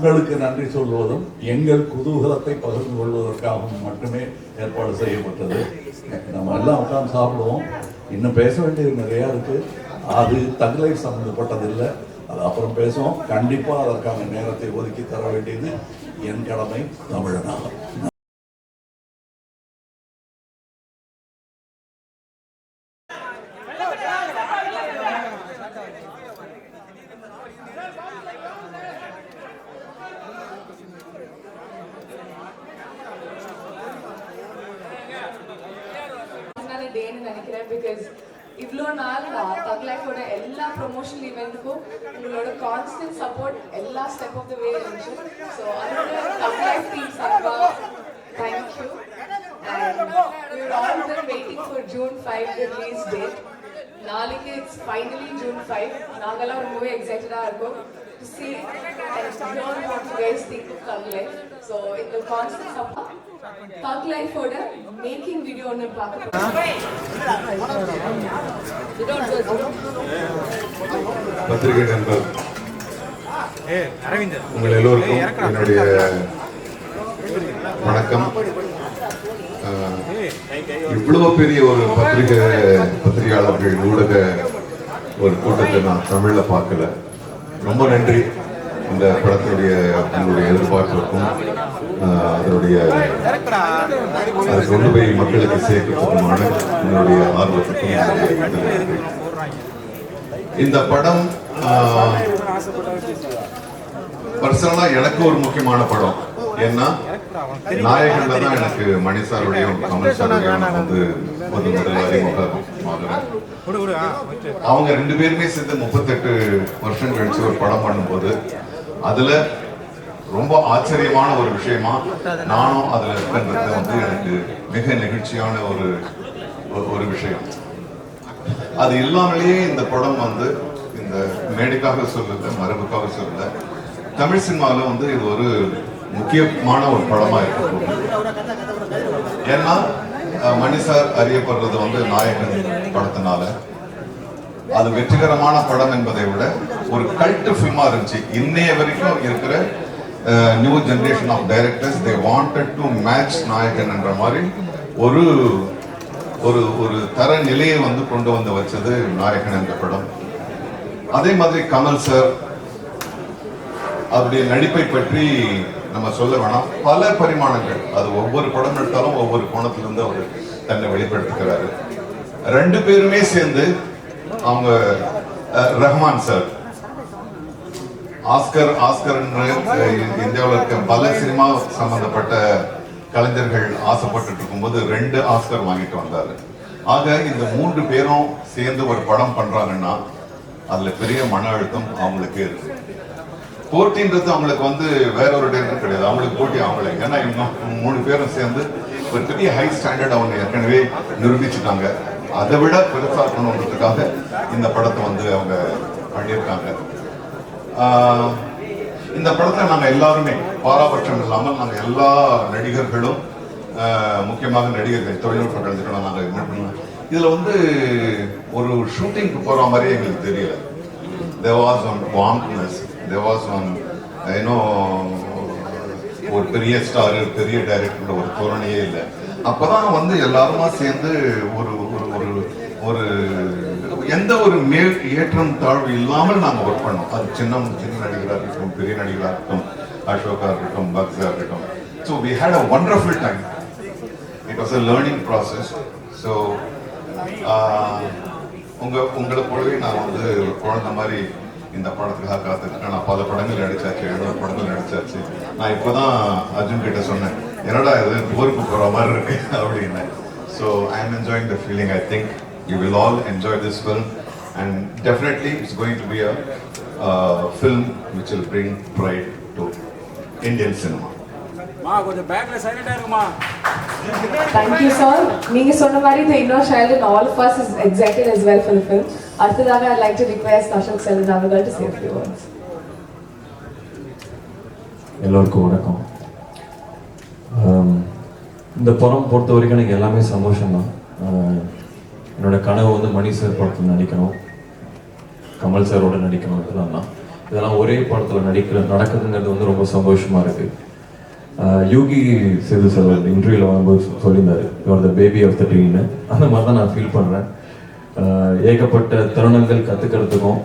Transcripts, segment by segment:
உங்களுக்கு நன்றி சொல்வதும் எங்கள் குதூகலத்தை பகிர்ந்து கொள்வதற்காகவும் மட்டுமே ஏற்பாடு செய்யப்பட்டது. நம்ம எல்லாம் உட்காந்து சாப்பிடுவோம். இன்னும் பேச வேண்டியது நிறையா இருக்கு. அது தங்களை சம்பந்தப்பட்டதில்லை. அது அப்புறம் பேசுவோம். கண்டிப்பாக அதற்கான நேரத்தை ஒதுக்கி தர வேண்டியது என் கடமை தமிழனாக. Because இவ்வளோ நாள் தக் லைஃபோட எல்லா ப்ரொமோஷனல் இவெண்ட்டுக்கும் உங்களோட கான்ஸ்டன்ட் சப்போர்ட் எல்லா ஸ்டெப் ஆஃப் த வே இருந்துச்சு. ஸோ அதோட தக் லைஃப் டீம் சார்பாக thank you. And we were all been waiting for June 5 the release date. நாளைக்கு it's finally June 5. நாங்கெல்லாம் ரொம்பவே எக்ஸைட்டடாக இருக்கோம் to see and learn what you guys think of Thug Life. So இந்த கான்ஸ்டன்ட் சப்போர்ட் Thug Life ஓட making video ஒன்று பார்க்க பத்திரிகை நண்பர் உங்கள் எல்லோருக்கும் என்னுடைய வணக்கம். இவ்வளவு பெரிய ஒரு பத்திரிகையாளர்கள் ஊடக ஒரு கூட்டத்தை நான் தமிழ்ல பார்க்கல. ரொம்ப நன்றி. இந்த படத்தினுடைய உங்களுடைய எதிர்பார்ப்புக்கும் அதனுடைய அதை கொண்டு போய் மக்களுக்கு சேர்க்கிறதுக்குமான என்னுடைய ஆர்வத்துக்கும் இந்த படம் பர்சனலா எனக்கு ஒரு முக்கியமான படம். ஏன்னா நாயகன்ல தான் எனக்கு மணி சாருடையும் கமல் சாருடையும் வந்து முதல் அறிமுகமாகிறேன். அவங்க ரெண்டு பேருமே சேர்ந்து 38 வருஷம் கழிச்சு ஒரு படம் பண்ணும்போது அதுல ரொம்ப ஆச்சரியமான ஒரு விஷயமா நானும் அதுல இருக்கிறது வந்து எனக்கு மிக நெகிழ்ச்சியான ஒரு விஷயம். அது இல்லாமலேயே இந்த படம் வந்து இந்த மேடைக்காக சொல்லல, மரபுக்காக சொல்லல, தமிழ் சினிமாவில் வந்து இது ஒரு முக்கியமான ஒரு படமா இருக்கும். ஏன்னா மணி சார் அறியப்படுறது வந்து நாயகன் படத்தினால. அது வெற்றிகரமான படம் என்பதை விட ஒரு கல்ட் ஃபில்மா இருந்துச்சு. இன்னைய வரைக்கும் இருக்கிற new generation of directors they wanted to match Nayakan என்ற மாதிரி ஒரு ஒரு ஒரு தர நிலையை வந்து கொண்டு வந்து வச்சது நாயகன் என்ற படம். அதே மாதிரி கமல் சார் அவருடைய நடிப்பை பற்றி நம்ம சொல்ல வேணாம். பல பரிமாணங்கள், அது ஒவ்வொரு படம் எடுத்தாலும் ஒவ்வொரு கோணத்திலிருந்து அவர் தன்னை வெளிப்படுத்துகிறாரு. ரெண்டு பேருமே சேர்ந்து அவங்க ரஹ்மான் சார் ஆஸ்கர் இந்தியாவில் இருக்க பல சினிமா சம்பந்தப்பட்ட கலைஞர்கள் ஆசைப்பட்டு இருக்கும்போது 2 ஆஸ்கர் வாங்கிட்டு வந்தாரு. ஆக இந்த 3 பேரும் சேர்ந்து ஒரு படம் பண்றாங்கன்னா அதுல பெரிய மன அழுத்தம் அவங்களுக்கு இருக்கு. போட்டின்றது அவங்களுக்கு வந்து வேற ஒரு டேரக்டர் கிடையாது, அவங்களுக்கு போட்டி அவங்களே. ஏன்னா இவங்க 3 பேரும் சேர்ந்து ஒரு பெரிய ஹை ஸ்டாண்டர்ட் அவங்க ஏற்கனவே நிரூபிச்சுட்டாங்க. அதை விட பெருசா இருக்கணுன்றதுக்காக இந்த படத்தை வந்து அவங்க பண்ணியிருக்காங்க. இந்த படத்தை நாங்க எல்லாருமே பாராபட்சம் இல்லாமல் நாங்க எல்லா நடிகர்களும், முக்கியமாக நடிகர்கள், தொழில்நுட்ப கலைஞர்களும் நாங்க என்ன பண்ணோம், இதுல வந்து ஒரு ஷூட்டிங்க்கு போற மாதிரியே எங்களுக்கு தெரியல. there was one warmness, there was one ஒரு பெரிய ஸ்டார், பெரிய டைரக்டர் ஒரு தோரணையே இல்லை. அப்பதான் வந்து எல்லாருமா சேர்ந்து ஒரு ஒரு எந்த ஒரு ஏற்றம் தாழ்வு இல்லாமல் நாங்கள் ஒர்க் பண்ணோம். அது சின்ன நடிகராக இருக்கட்டும், பெரிய நடிகராக இருக்கட்டும், அசோகா இருக்கட்டும், பக்ஸா இருக்கட்டும். So we had a wonderful time. It was a learning process. So உங்களை போலவே நான் வந்து குழந்தை மாதிரி இந்த படத்துக்காக காத்துருக்கேன். நான் பல படங்கள் நடிச்சாச்சு, 7 படங்கள் நடிச்சாச்சு. நான் இப்போதான் அர்ஜுன் கிட்ட சொன்னேன், என்னடா இது போருக்கு போகிற மாதிரி இருக்கு அப்படின்னு. So I am enjoying the feeling. I think you will all enjoy this film, and definitely it's going to be a film which will bring pride to Indian cinema. Thank you sir. நீங்க சொன்ன மாதிரி the inner child in all of us is excited as well for the film. அடுத்ததாக I'd like to request Ashok Selvan அவர்கள் to say a few words. எல்லோருக்கும் வணக்கம். இந்த படம் பொறுத்த வரைக்கும் எனக்கு எல்லாமே சந்தோஷம் தான். என்னோட கனவு வந்து மணி சார் படத்தில் நடிக்கணும், கமல் சாரோட நடிக்கணும், இதெல்லாம் தான். இதெல்லாம் ஒரே படத்தில் நடக்குதுங்கிறது வந்து ரொம்ப சந்தோஷமாக இருக்குது. யோகி சேது சார் இன்டர்வியூவில் வரும்போது சொல்லியிருந்தாரு, your the baby of the டீம்னு. அந்த மாதிரி தான் நான் ஃபீல் பண்ணுறேன். ஏகப்பட்ட தருணங்கள் கற்றுக்கிறதுக்கும்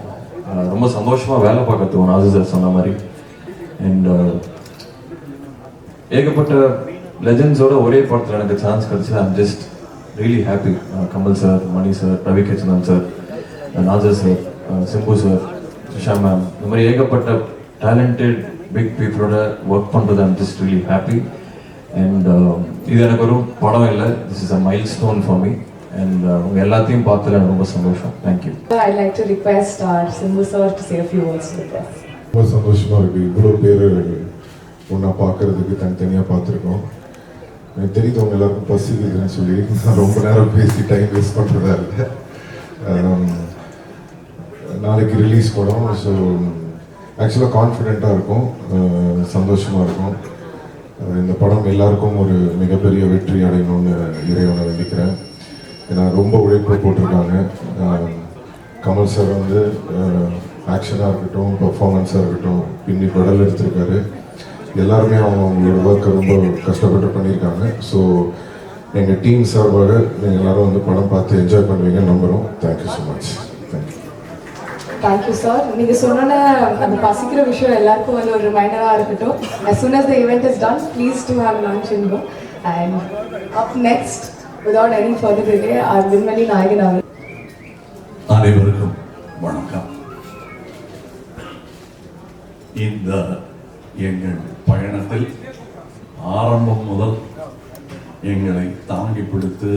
ரொம்ப சந்தோஷமாக வேலை பார்க்கறதுக்கும் நாசர் சார் சொன்ன மாதிரி. அண்ட் ஏகப்பட்ட லெஜண்ட்ஸோட ஒரே படத்தில் எனக்கு சான்ஸ் கிடச்சி I'm just really happy. Kamal sir, Mani sir, Ravi Krishnan sir, Nasser sir, Simbu sir, Susha ma'am, இந்த மாதிரி ஏகப்பட்ட டேலண்டட் பிக் பீப்புளோட ஒர்க் பண்ணுறது I'm just really happy. And இது எனக்கு ஒரு படம் இல்லை, this is a milestone for me. And உங்கள் எல்லாத்தையும் பார்த்ததில் எனக்கு ரொம்ப சந்தோஷம். Thank you. I'd like to request our Simbu sir to say a few words to the press. ரொம்ப சந்தோஷமாக இருக்குது. இவ்வளோ பேர் ஒன்றா பார்க்குறதுக்கு தனித்தனியாக பார்த்துருக்கோம். எனக்கு தெரியுது அவங்க எல்லாருக்கும் பசிக்குதுன்னு சொல்லி நான் ரொம்ப நேரம் பேசி டைம் வேஸ்ட் பண்ணுறதா இல்லை. நாளைக்கு ரிலீஸ் படம். ஸோ ஆக்சுவலாக கான்ஃபிடெண்ட்டாக இருக்கும், சந்தோஷமாக இருக்கும். இந்த படம் எல்லாருக்கும் ஒரு மிகப்பெரிய வெற்றி அடையணும்னு இறைவனை வேண்டிக்கிறேன். ஏன்னா ரொம்ப உழைப்பு போட்டிருக்காங்க. கமல் சார் வந்து ஆக்ஷனாக இருக்கட்டும், பர்ஃபார்மன்ஸாக இருக்கட்டும், பின்னி படல் எடுத்திருக்காரு. எல்லாருமே அவங்களோட ஒர்க்கை ரொம்ப கஷ்டப்பட்டு பண்ணியிருக்காங்க. ஸோ எங்கள் டீம் சார்பாக நீங்கள் எல்லோரும் வந்து படம் பார்த்து என்ஜாய் பண்ணுவீங்கன்னு நம்புகிறோம். Thank you so much. Thank you. Thank you sir. நீங்கள் சொன்ன அந்த பசிக்கிற விஷயம் எல்லாருக்கும் வந்து ஒரு ரிமைண்டராக இருக்கட்டும். as soon as the event is done, please do have lunch and go. And up next, without any further delay, our Vinmali Nayagan அவர்கள். அனைவருக்கும் வணக்கம். இந்த எங்கள் பயணத்தில் ஆரம்பம் முதல் எங்களை தாங்கி பிடித்து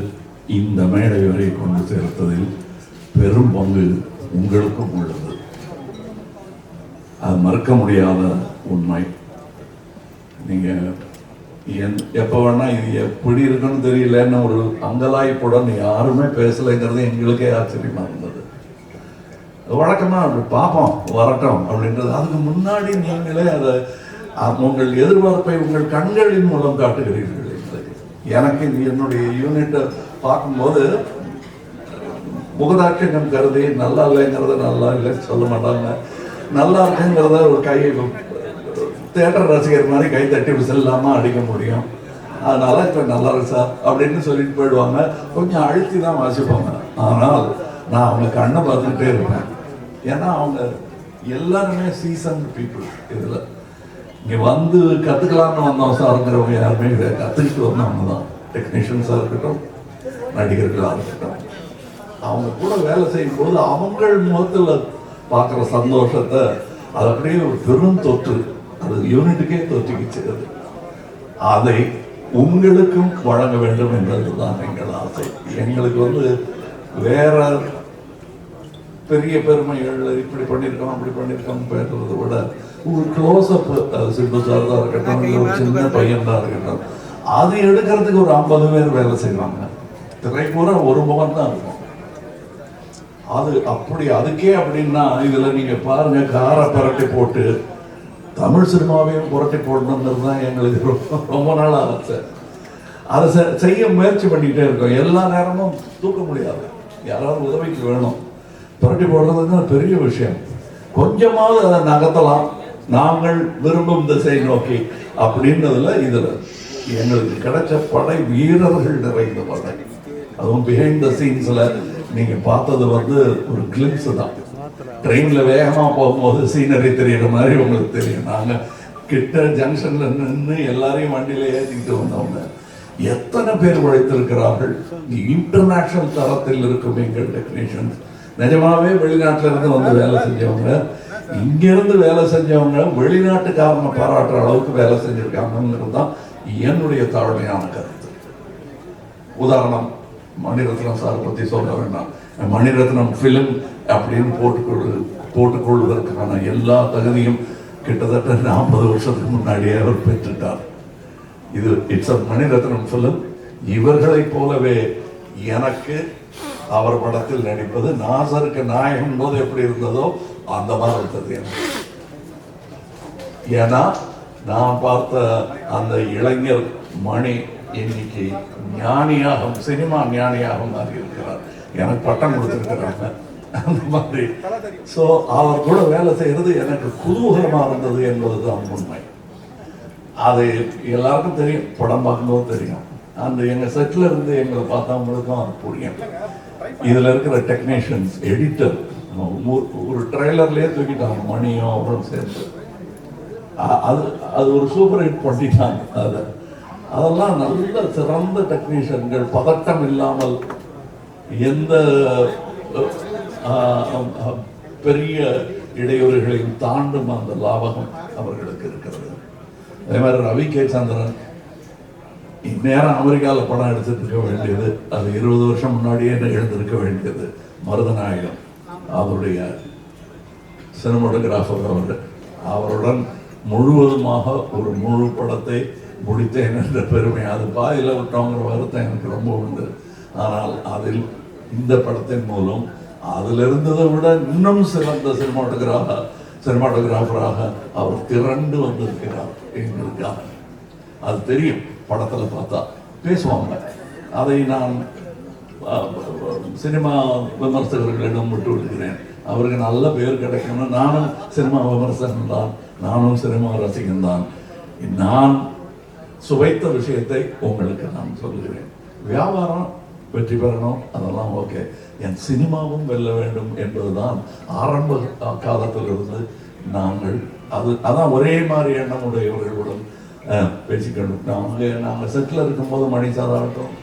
இந்த மேடை வரை கொண்டு சேர்த்ததில் பெரும் பங்கு உங்களுக்கும் உள்ளது. அது மறுக்க முடியாத உண்மை. நீங்கள் எப்போ வேணா இது எப்படி இருக்குன்னு தெரியலன்னு ஒரு அங்கலாய்ப்புடன் யாருமே பேசலைங்கிறது எங்களுக்கே ஆச்சரியமா இருந்தது. வழக்கமாக அப்படி பார்ப்போம் வரட்டும் அப்படின்றது. அதுக்கு முன்னாடி நீங்களே அதை உங்கள் எதிர்பார்ப்பை உங்கள் கண்களின் மூலம் காட்டுகிறீர்கள். எனக்கு என்னுடைய யூனிட்டை பார்க்கும்போது முகதாட்சியம் கருதி நல்லா இல்லைங்கிறத நல்லா இல்லைன்னு சொல்ல மாட்டாங்க, நல்லா இருக்குங்கிறத ஒரு கையை தேட்டர் ரசிகர் மாதிரி கை தட்டி விசில்லாமல் அடிக்க முடியும். அதனால இப்போ நல்லா இருக்கு சார் அப்படின்னு சொல்லிட்டு போயிடுவாங்க. கொஞ்சம் அழுத்தி தான் வாசிப்பாங்க. ஆனால் நான் அவங்க கண்ணை பார்த்துக்கிட்டே இருப்பேன். ஏன்னா அவங்க எல்லாருமே சீசன் பீப்புள். இதில் இங்கே வந்து கற்றுக்கலான்னு வந்தோம் சாருங்கிறவங்க யாருமே கிடையாது. கற்றுக்கிட்டு வந்தவங்க தான். டெக்னீஷியன்ஸாக இருக்கட்டும், நடிகர்களாக இருக்கட்டும், அவங்க கூட வேலை செய்யும் போது அவங்கள் முகத்தில் பார்க்குற சந்தோஷத்தை அது அப்படியே ஒரு பெரும் தொற்று, அது யூனிட்டுக்கே தொற்றிக்கிச்சு. அதை உங்களுக்கும் வழங்க வேண்டும் என்பதுதான் எங்கள் ஆசை. எங்களுக்கு வந்து வேற பெரிய பெருமைகள் இப்படி பண்ணியிருக்கோம் அப்படி பண்ணியிருக்கோம் பேசுறதை விட ஒரு க்ளோஸ்அப், சிம்பு சார் தான் இருக்கட்டும், ஒரு சின்ன பையன் தான் இருக்கட்டும், அது எடுக்கிறதுக்கு ஒரு 50 பேர் வேலை செய்வாங்க. திரைப்பூரா ஒரு முகம் தான் இருக்கும். அது அப்படி அதுக்கே அப்படின்னா இதில் நீங்கள் பாருங்க, காரை புரட்டி போட்டு தமிழ் சினிமாவையும் புரட்டி போடணுங்கிறது தான் எங்களுக்கு ரொம்ப நாள் ஆசை. அதை செய்ய முயற்சி பண்ணிக்கிட்டே இருக்கோம். எல்லா நேரமும் தூக்க முடியாது, யாராவது உதவிக்கு வேணும். புரட்டி போடுறதுன்னா பெரிய விஷயம். கொஞ்சமாவது அதை நகர்த்தலாம், நாங்கள் விரும்பும் திசை நோக்கி அப்படின்றதுல இதில் எங்களுக்கு கிடைச்ச படை வீரர்கள் நிறைந்த படை. அதுவும் பிஹைண்ட் த சீன்ஸில் நீங்கள் பார்த்தது வந்து ஒரு கிளிம்ஸ் தான். ட்ரெயினில் வேகமாக போகும்போது சீனரி தெரியுற மாதிரி உங்களுக்கு தெரியும். நாங்கள் கிட்ட ஜங்ஷனில் நின்று எல்லாரையும் வண்டியில் ஏற்றிக்கிட்டு வந்தவங்க எத்தனை பேர் உழைத்திருக்கிறார்கள். இன்டர்நேஷனல் தரத்தில் இருக்கும் எங்கள் டெக்னீஷியன்ஸ் நிஜமாவே வெளிநாட்டில இருந்து வந்து வேலை செஞ்சவங்க, இங்கிருந்து வேலை செஞ்சவங்க வெளிநாட்டுக்காரனை பாராட்டுற அளவுக்கு வேலை செஞ்சிருக்காங்கிறது தான் என்னுடைய தாழ்மையான கருத்து. உதாரணம், மணிரத்னம் சார் பற்றி சொல்ல வேண்டாம். மணிரத்னம் ஃபிலிம் அப்படின்னு போட்டுக்கொள்வதற்கான எல்லா தகுதியும் கிட்டத்தட்ட 40 வருஷத்துக்கு முன்னாடியே அவர் பெற்றுட்டார். இது இட்ஸ் அ மணிரத்னம் ஃபிலிம். இவர்களைப் போலவே எனக்கு அவர் படத்தில் நடிப்பது நாசருக்கு நாயகன் போது எப்படி இருந்ததோ அந்த மாதிரி இருந்தது எனக்கு. ஏன்னா நான் பார்த்த அந்த இளைஞர் மணி இன்னைக்கு ஞானியாக, சினிமா ஞானியாக மாறி இருக்கிறார். எனக்கு பட்டம் கொடுத்துருக்கிறாங்க. அந்த மாதிரி. ஸோ அவர் கூட வேலை செய்கிறது எனக்கு குதூகலமாக இருந்தது என்பது தான் உண்மை. அது எல்லாருக்கும் தெரியும், படம் பார்க்கும்போது தெரியும். அந்த எங்கள் செட்டில் இருந்து எங்களை பார்த்தவங்களுக்கும் அது புரியும். இதில் இருக்கிற டெக்னீஷியன்ஸ், எடிட்டர், ஒரு ட்ரெய்லர்லேயே தூக்கிட்டாங்க மணியும் அப்புறம் சேர்த்து. அது அது ஒரு சூப்பர் ஹிட் பண்ணிட்டாங்க. அதெல்லாம் நல்ல சிறந்த டெக்னீஷியன்கள், பதட்டம் இல்லாமல் எந்த பெரிய இடையூறுகளையும் தாண்டும் அந்த லாபகம் அவர்களுக்கு இருக்கிறது. அதே மாதிரி ரவி கே சந்திரன் இந்நேரம் அமெரிக்காவில் படம் எடுத்துட்டு இருக்க வேண்டியது, அது 20 வருஷம் முன்னாடியே எழுந்திருக்க வேண்டியது. மருதநாயகம் அவருடைய சினிமாட்டோகிராஃபர் அவருடன் முழுவதுமாக ஒரு முழு படத்தை முடித்தேன் என்ற பெருமை, அது பாதியில் விட்டோங்கிற வருத்தம் எனக்கு ரொம்ப உண்டு. ஆனால் அதில் இந்த படத்தின் மூலம் அதில் இருந்ததை விட இன்னும் சிறந்த சினிமாட்டோகிராஃபராக அவர் திரண்டு வந்திருக்கிறார் எங்களுக்காக. அது தெரியும், படத்தில் பார்த்தா பேசுவாங்க. அதை நான் சினிமா விமர்சகர்களிடம் விட்டு விடுகிறேன். அவருக்கு நல்ல பேர் கிடைக்கணும். நானும் சினிமா விமர்சகன் தான், நானும் சினிமா ரசிகன் தான். நான் சுவைத்த விஷயத்தை உங்களுக்கு நான் சொல்லுகிறேன். வியாபாரம் வெற்றி பெறணும், அதெல்லாம் ஓகே. என் சினிமாவும் வெல்ல வேண்டும் என்பதுதான் ஆரம்ப காலத்திலிருந்து நாங்கள் அதான் ஒரே மாதிரி எண்ணம் உடையவர்களுடன் பேசிக்கணும். நாங்கள் செட்டில் இருக்கும்போது மணி சாதாட்டம்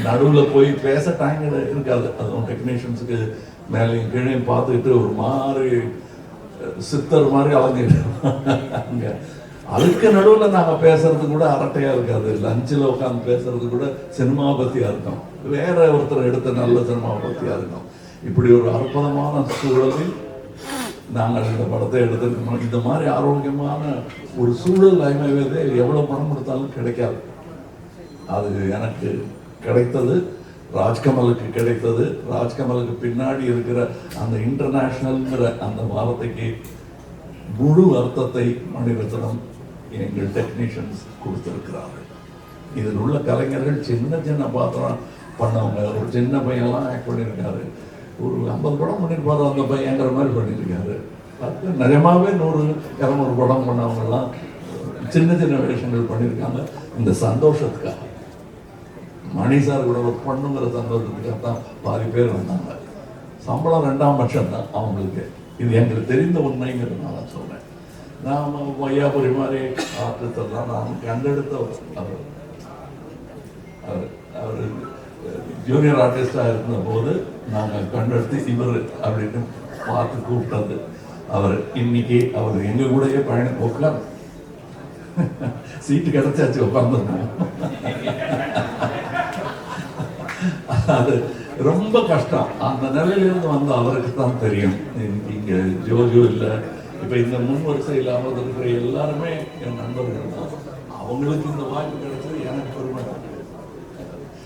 நடுவில் போய் பேச டைம் இருக்காது. அதுவும் டெக்னீஷியன்ஸுக்கு மேலேயும் கீழே பார்த்துக்கிட்டு ஒரு மாதிரி சித்தர் மாதிரி அலங்கிட்டு அதுக்கு நடுவில் நாங்கள் பேசுறது கூட அரட்டையாக இருக்காது. லஞ்சில் உட்காந்து பேசுறது கூட சினிமாவை பற்றியாக இருக்கும், வேற ஒருத்தர் எடுத்த நல்ல சினிமாவை பற்றியாக இருக்கும். இப்படி ஒரு அற்புதமான சூழலில் நாங்கள் இந்த படத்தை எடுத்துருக்கணும். இந்த மாதிரி ஆரோக்கியமான ஒரு சூழல் அமைவதே எவ்வளோ பணம் கொடுத்தாலும் கிடைக்காது. அது எனக்கு கிடைத்தது, ராஜ்கமலுக்கு கிடைத்தது. ராஜ்கமலுக்கு பின்னாடி இருக்கிற அந்த இன்டர்நேஷ்னல்ங்கிற அந்த வார்த்தைக்கு முழு அர்த்தத்தை மணிரத்னம் எங்கள் டெக்னீஷியன்ஸ் கொடுத்திருக்கிறார்கள். இதில் உள்ள கலைஞர்கள் சின்ன சின்ன பாத்திரம் பண்ணவங்க. ஒரு சின்ன பையன்லாம் ஆக்ட் பண்ணியிருக்காரு, ஒரு 50 படம் பண்ணியிருப்பாரு அந்த பையங்கிற மாதிரி பண்ணியிருக்காரு. அது நிஜமாவே 100-200 படம் பண்ணவங்கெல்லாம் சின்ன சின்ன வேஷங்கள் பண்ணியிருக்காங்க. இந்த சந்தோஷத்துக்காக, மணி சார் கூட ஒர்க் பண்ணுங்கிற சந்தோஷத்துக்காக தான் பாதி பேர் வந்தாங்க. சம்பளம் 2ஆம் பட்சம் தான் அவங்களுக்கு. இது எங்களுக்கு தெரிந்த உண்மைங்கிறது நான் சொல்றேன். நாம் வையாபுரி மாதிரி ஆர்டிஸ்டர் தான் நான் கண்டெடுத்தவர். அவர் ஜூனியர் ஆர்டிஸ்டாக இருந்த போது நாங்கள் கண்டெடுத்து இவர் அப்படின்னு பார்த்து கூப்பிட்டது அவர். இன்னைக்கு அவர் எங்கள் கூடயே பயணம் உட்கார் சீட்டு கிடைச்சாச்சு, உட்காந்துருக்கோம். அது ரொம்ப கஷ்டம். அந்த நிலையிலிருந்து வந்த அவருக்கு தான் தெரியும். இங்கே ஜோஜோ இல்லை, இப்போ இந்த முன் வரிசை இல்லாமல் இருக்கிற எல்லாருமே என் நண்பர்கள் தான். அவங்களுக்கு இந்த வாய்ப்பு கிடைச்சது எனக்கு பெருமை.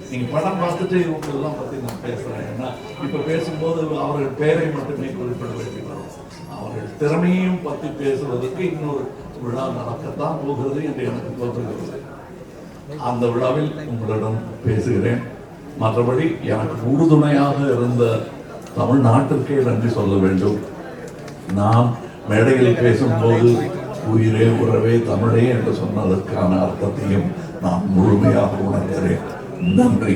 நீங்கள் படம் பார்த்துட்டு இவங்களெல்லாம் பற்றி நான் பேசுகிறேன். ஏன்னா இப்போ பேசும்போது அவர்கள் பெயரை மட்டுமே குறிப்பிட வேண்டியது, அவர்கள் திறமையும் பற்றி பேசுவதற்கு இன்னொரு விழா நடக்கத்தான் போகிறது என்று எனக்கு தோன்றுகிறது. அந்த விழாவில் உங்களிடம் பேசுகிறேன். மற்றபடி எனக்கு உறுதுணையாக இருந்த தமிழ்நாட்டிற்கே நன்றி சொல்ல வேண்டும். நான் மேடையில் பேசும்போது உயிரே உறவே தமிழே என்று சொன்னதற்கான அர்த்தத்தையும் நான் முழுமையாக உணர்கிறேன். நன்றி,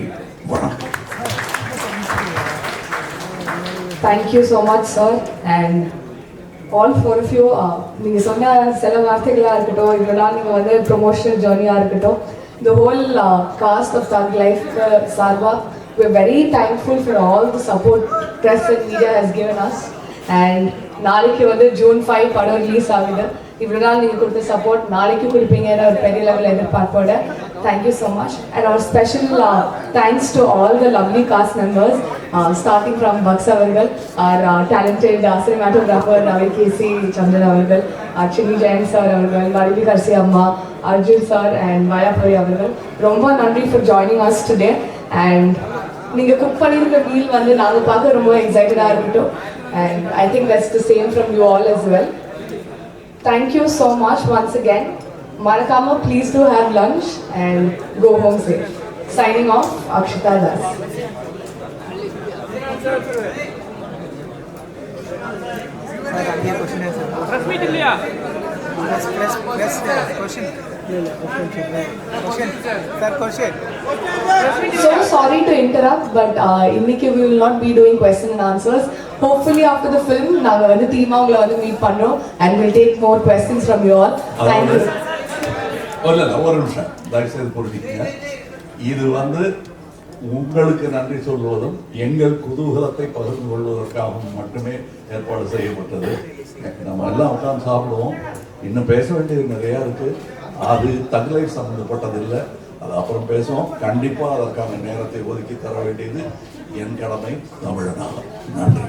வணக்கம். Thank you so much, sir, and all four of you. நீங்க சொன்ன சில வார்த்தைகளா இருக்கட்டும், இதெல்லாம் நீங்க வந்து ப்ரொமோஷனல் ஜர்னியா இருக்கட்டும், the whole cast of Thug Life Sarva, we're very thankful for all the support press and media has given us. And நாளைக்கு வந்து June 5 படம் ரிலீஸ் ஆகுது. இவ்வளோ நாள் நீங்கள் கொடுத்த சப்போர்ட் நாளைக்கு கொடுப்பீங்கன்னு ஒரு பெரிய லெவலில் எதிர்பார்ப்போட thank you so much. And our special thanks to all the lovely cast members, starting from Bucks அவர்கள், our talented cinematographer Ravi K.C. Chandran அவர்கள், Chini Jain sir அவர்கள், Varili Karsi அம்மா, Arjun sir and Vayapuri அவர்கள். ரொம்ப நன்றி for joining us today. And நீங்கள் cook பண்ணியிருக்க meal வந்து நாங்கள் பார்க்க ரொம்ப எக்ஸைட்டடாக இருக்கட்டும். And I think that's the same from you all as well. Thank you so much once again. Marakama, please do have lunch and go home safe. Signing off, Akshita Das. So sorry to interrupt, but இன்னைக்கு we will not be doing question and answers. Hopefully after the film, நாங்க வந்து டீமா உங்களை வந்து meet பண்றோம் and we'll take more questions from you all. Thank you. ஒரு நிமிஷம் தயவுசெய்து புரிஞ்சுக்கங்க. இது வந்து உங்களுக்கு நன்றி சொல்வதும் எங்கள் குதூகலத்தை பகிர்ந்து கொள்வதற்காகவும் மட்டுமே ஏற்பாடு செய்யப்பட்டது. நம்ம எல்லாம் உட்கார்ந்து சாப்பிடுவோம். இன்னும் பேச வேண்டியது நிறையா இருக்கு. அது தகலை சம்பந்தப்பட்டதில்லை. அது அப்புறம் பேசுவோம். கண்டிப்பாக அதற்கான நேரத்தை ஒதுக்கி தர வேண்டியது என் கடமை தமிழனாக. நன்றி.